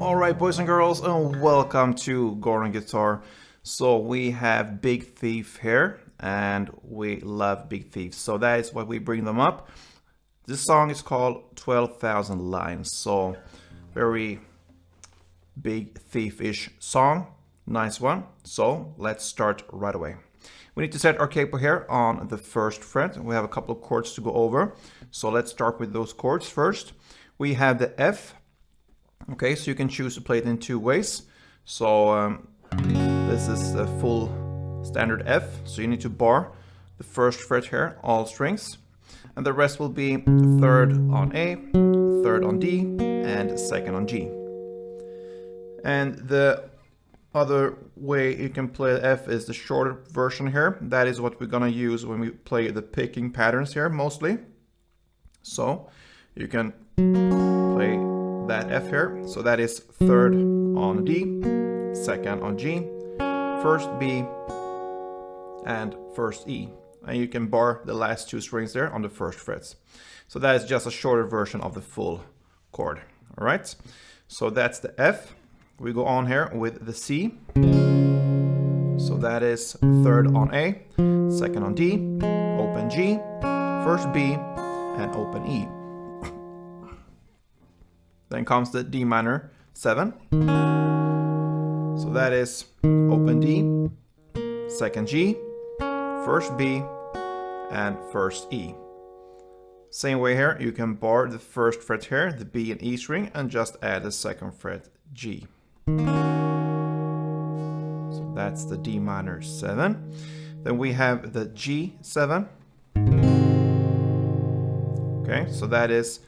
Alright, boys and girls, and welcome to Gordon Guitar. So we have Big Thief here, and we love Big Thief, so that is why we bring them up. This song is called 12,000 Lines, so very Big Thief-ish song, nice one. So let's start right away. We need to set our capo here on the first fret. We have a couple of chords to go over, so let's start with those chords first. We have the F. Okay, so you can choose to play it in two ways. So this is the full standard F, so you need to bar the first fret here, all strings, and the rest will be third on A, third on D, and second on G. And the other way you can play the F is the shorter version here. That is what we're gonna use when we play the picking patterns here mostly. So you can play that F here, so that is third on D, second on G, first B, and first E. And you can bar the last two strings there on the first frets. So that is just a shorter version of the full chord. All right, so that's the F. We go on here with the C. So that is third on A, second on D, open G, first B, and open E. Then comes the D minor 7. So that is open D, second G, first B, and first E. Same way here, you can bar the first fret here, the B and E string, and just add the second fret G. So that's the D minor 7. Then we have the G7. Okay, so that is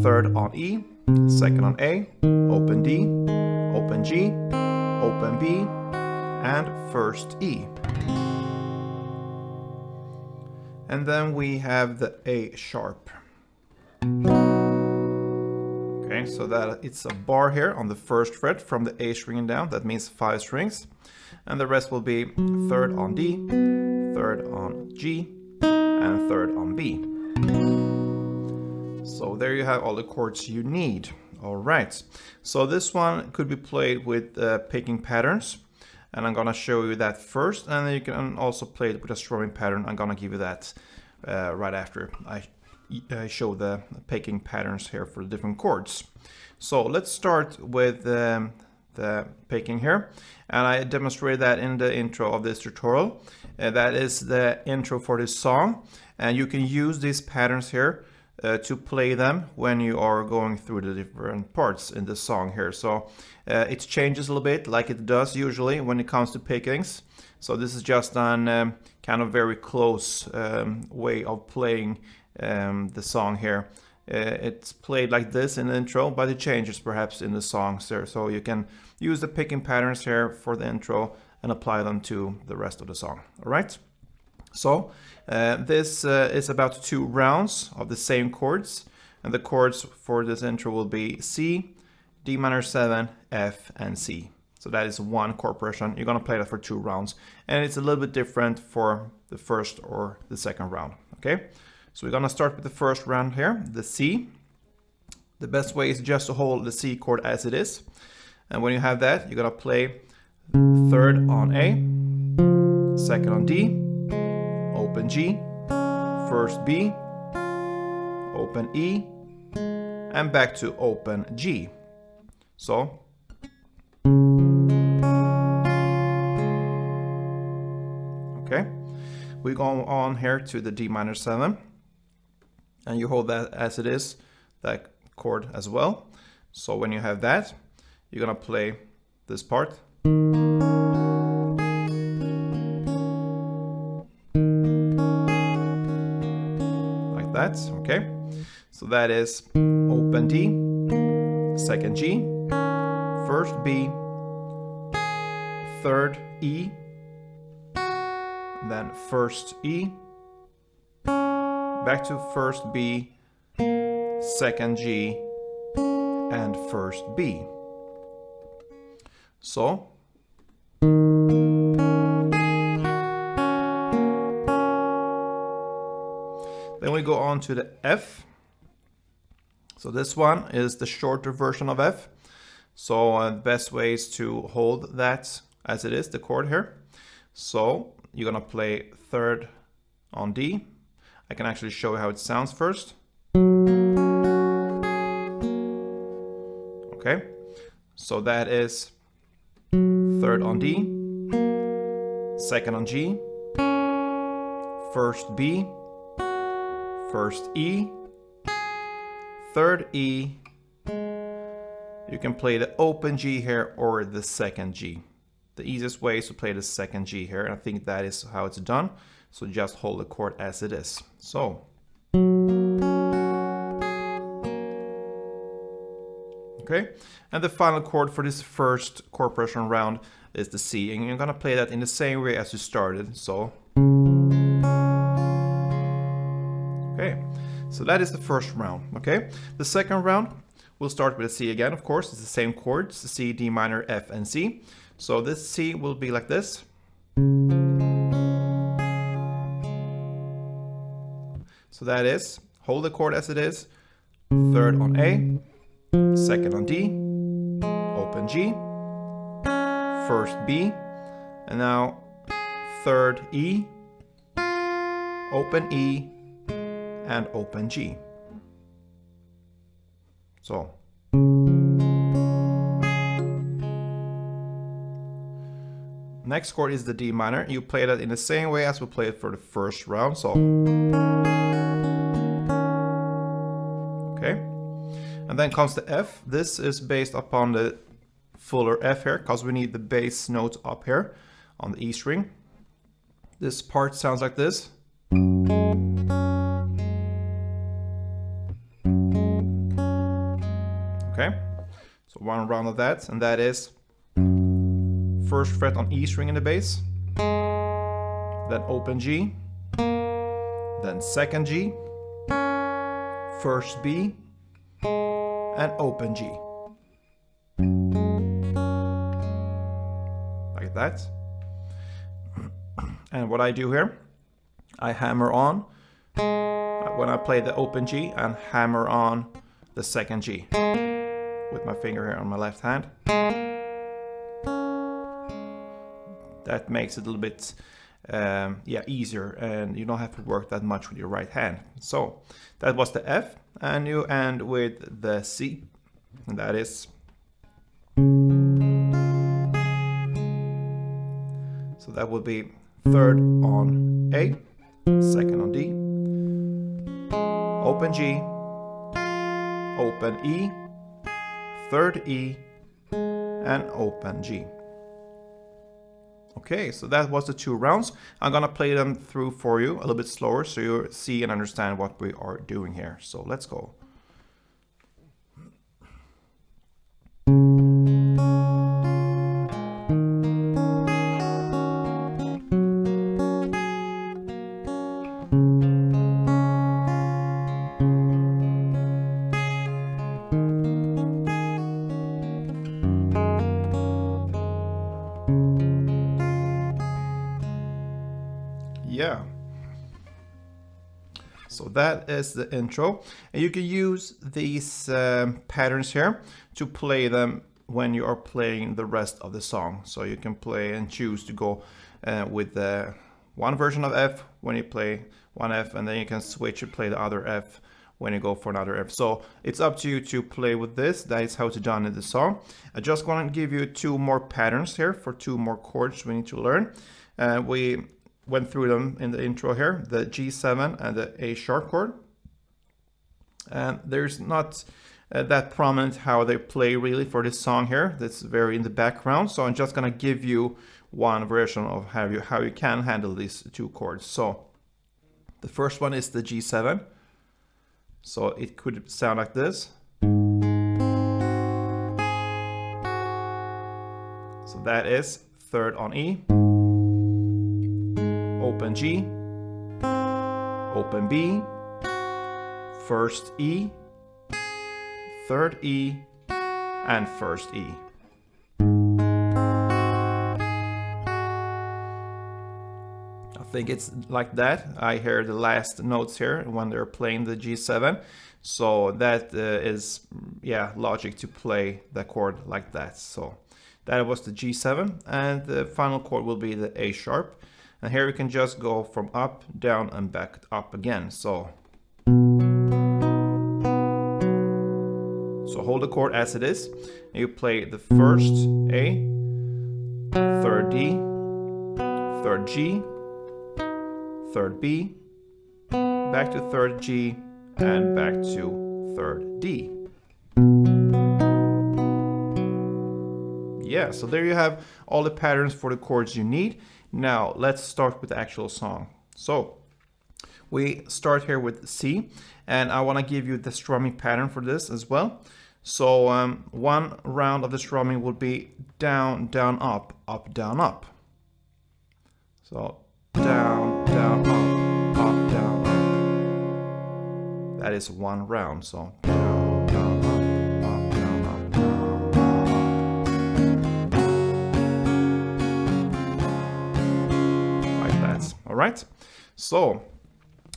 third on E, second on A, open D, open G, open B, and first E. And then we have the A sharp. Okay, so that it's a bar here on the first fret from the A string and down. That means 5 strings. And the rest will be third on D, third on G, and third on B. So there you have all the chords you need. All right, so this one could be played with picking patterns, and I'm gonna show you that first, and then you can also play it with a strumming pattern. I'm gonna give you that right after I show the picking patterns here for the different chords. So let's start with the picking here, and I demonstrated that in the intro of this tutorial. That is the intro for this song, and you can use these patterns here to play them when you are going through the different parts in the song here. So it changes a little bit like it does usually when it comes to pickings. So this is just an kind of very close way of playing the song here. It's played like this in the intro, but it changes perhaps in the songs there. So you can use the picking patterns here for the intro and apply them to the rest of the song. All right. So this is about 2 rounds of the same chords, and the chords for this intro will be C, D minor 7, F, and C. So that is one chord progression. You're gonna play that for 2 rounds, and it's a little bit different for the first or the second round. Okay, so we're gonna start with the first round here, the C. The best way is just to hold the C chord as it is, and when you have that, you're gonna play third on A, second on D, open G, first B, open E, and back to open G. So okay, we go on here to the D minor 7, and you hold that as it is, that chord as well. So when you have that, you're gonna play this part. Okay, so that is open D, second G, first B, third E, then first E, back to first B, second G, and first B. So then we go on to the F. So this one is the shorter version of F. So the best way is to hold that as it is, the chord here. So you're gonna play third on D. I can actually show you how it sounds first. Okay, so that is third on D, second on G, first B, first E, third E. You can play the open G here or the second G. The easiest way is to play the second G here, and I think that is how it's done. So just hold the chord as it is. So, okay, and the final chord for this first chord progression round is the C, and you're gonna play that in the same way as you started. So, okay, so that is the first round. Okay, the second round we'll start with a C again. Of course, it's the same chords: the C, D minor, F, and C. So this C will be like this. So that is, hold the chord as it is, third on A, second on D, open G, first B, and now third E, open E, and open G. So. Next chord is the D minor. You play that in the same way as we played for the first round. So, okay, and then comes the F. This is based upon the fuller F here, because we need the bass note up here on the E string. This part sounds like this. Okay, so one round of that, and that is first fret on E string in the bass, then open G, then second G, first B, and open G. Like that. And what I do here, I hammer on, when I play the open G, and hammer on the second G with my finger here on my left hand. That makes it a little bit easier, and you don't have to work that much with your right hand. So that was the F, and you end with the C, and that is. So that will be third on A, second on D, open G, open E, third E, and open G. Okay, so that was the two rounds. I'm gonna play them through for you a little bit slower so you see and understand what we are doing here. So let's go. Yeah. So that is the intro, and you can use these patterns here to play them when you are playing the rest of the song. So you can play and choose to go with one version of F when you play one F, and then you can switch and play the other F when you go for another F. So it's up to you to play with this. That is how it's done in the song. I just want to give you two more patterns here for two more chords we need to learn. We went through them in the intro here, the G7 and the A sharp chord. And there's not that prominent how they play really for this song here. That's very in the background. So I'm just gonna give you one version of how you can handle these two chords. So the first one is the G7. So it could sound like this. So that is third on E, open G, open B, first E, third E, and first E. I think it's like that. I hear the last notes here when they're playing the G7. So that is, yeah, logic to play the chord like that. So that was the G7, and the final chord will be the A sharp. And here we can just go from up, down, and back up again. So hold the chord as it is, and you play the first A, third D, third G, third B, back to third G, and back to third D. Yeah, so there you have all the patterns for the chords you need. Now let's start with the actual song. So we start here with C, and I want to give you the strumming pattern for this as well. So one round of the strumming will be down, down, up, down, up. So down, down, up, down, up. That is one round. So down, down, up, down, up, down. Like that. All right. So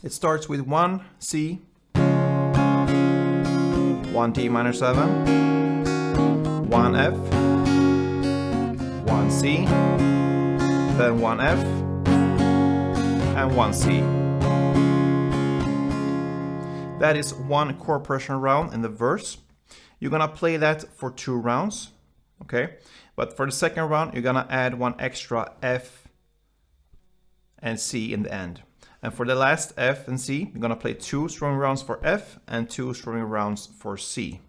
it starts with one C, one D minor 7, one F, one C, then one F, and one C. That is one chord progression round in the verse. You're gonna play that for 2 rounds, okay? But for the second round, you're gonna add one extra F and C in the end. And for the last F and C, you're gonna play 2 strumming rounds for F and 2 strumming rounds for C.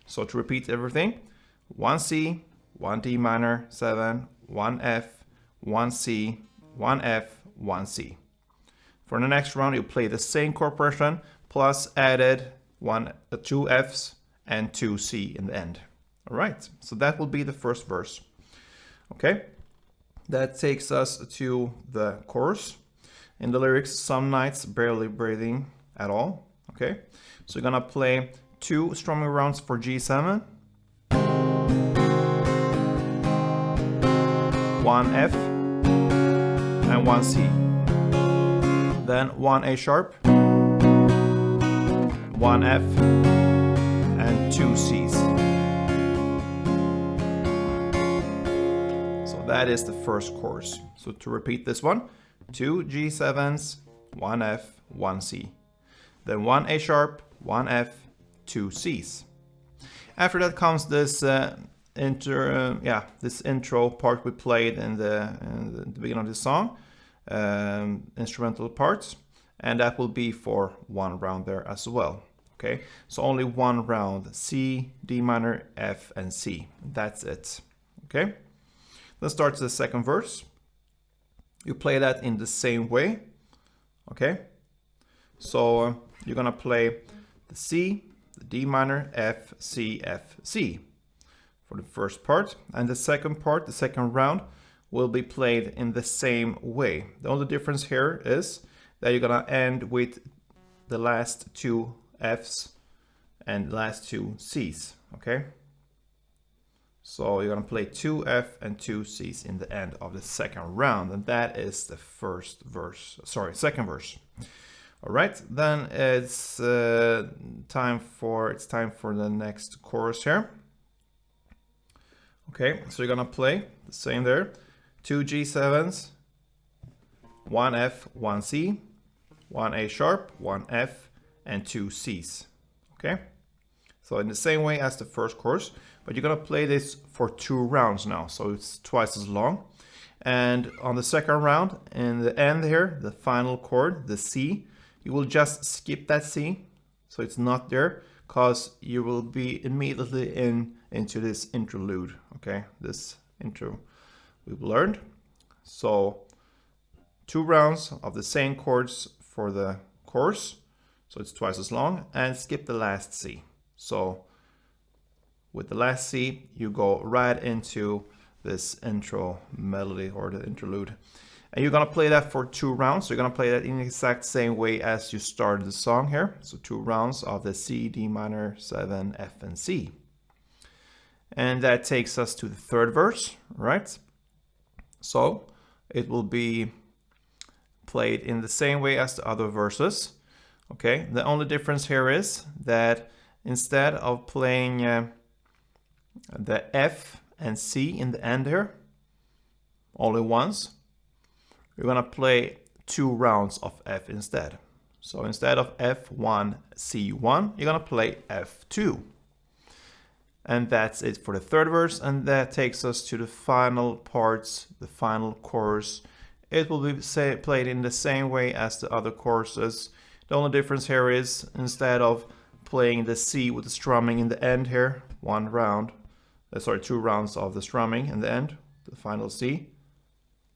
So to repeat everything, 1 C, 1 D minor 7, 1 F, 1 C, 1 F, 1 C. For the next round, you play the same chord progression plus added 2 Fs and 2 C in the end. All right, so that will be the first verse. Okay, that takes us to the chorus. In the lyrics, some nights barely breathing at all. Okay, so you're gonna play 2 strumming rounds for G7, 1 F, and 1 C. Then 1 A sharp, 1 F, and 2 Cs. So that is the first chorus. So to repeat this one, 2 G7s, 1 F, 1 C. Then 1 A sharp, 1 F, 2 Cs. After that comes this this intro part we played in the beginning of the song, instrumental parts, and that will be for 1 round there as well. Okay, so only 1 round, C, D minor, F, and C. That's it. Okay, let's start the second verse. You play that in the same way. Okay, so you're gonna play the C, the D minor, F, C, F, C for the first part, and the second part, the second round, will be played in the same way. The only difference here is that you're gonna end with the last 2 Fs and last 2 Cs. Okay, so you're gonna play 2 F and 2 Cs in the end of the second round, and that is the second verse. All right, then it's time for the next chorus here. Okay, so you're gonna play the same there, 2 G7s, 1 F, 1 C, 1 A sharp, 1 F, and 2 Cs. Okay, so in the same way as the first chorus, but you're gonna play this for 2 rounds now, so it's twice as long. And on the second round, in the end here, the final chord, the C, you will just skip that C, so it's not there, because you will be immediately into this interlude. Okay, this intro we've learned. So 2 rounds of the same chords for the chorus, so it's twice as long, and skip the last C. So with the last C, you go right into this intro melody or the interlude. And you're gonna play that for 2 rounds. So you're gonna play that in the exact same way as you started the song here. So 2 rounds of the C, D minor, 7, F, and C. And that takes us to the third verse, right? So it will be played in the same way as the other verses. Okay, the only difference here is that instead of playing the F and C in the end here only once, we're gonna play 2 rounds of F instead. So instead of F1, C1, you're gonna play F2. And that's it for the third verse, and that takes us to the final parts, the final chorus. It will be played in the same way as the other choruses. The only difference here is instead of playing the C with the strumming in the end here, 2 rounds of the strumming in the end, the final C,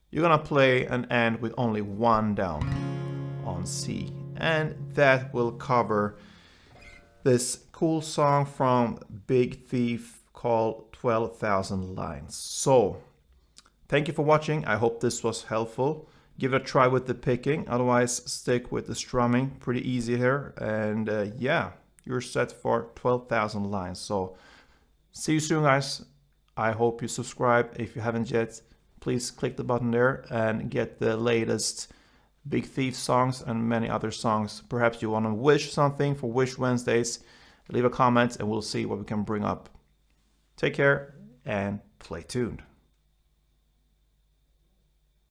you're gonna play an end with only 1 down on C. And that will cover this cool song from Big Thief called 12,000 Lines. So, thank you for watching. I hope this was helpful. Give it a try with the picking, otherwise stick with the strumming. Pretty easy here. And yeah, you're set for 12,000 lines. So, see you soon, guys. I hope you subscribe. If you haven't yet, please click the button there and get the latest Big Thief songs and many other songs. Perhaps you want to wish something for Wish Wednesdays. Leave a comment and we'll see what we can bring up. Take care and play tuned.